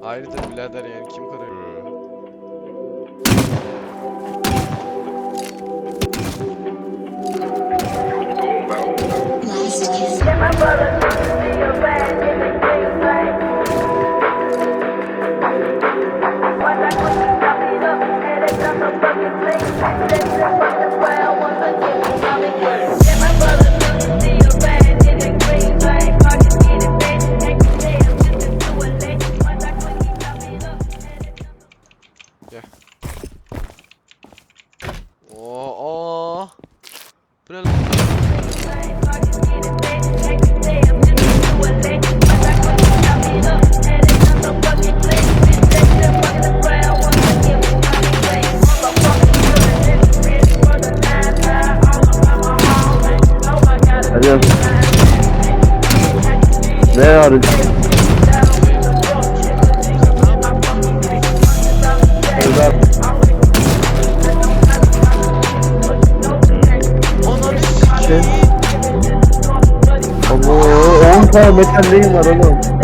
Hayırdır birader yani kim kadar? Oo. Bu ne lan? Hadi. Ne arıyorsun? Ananı sikeyim. Allah, 10 tane metal neyim var oğlum?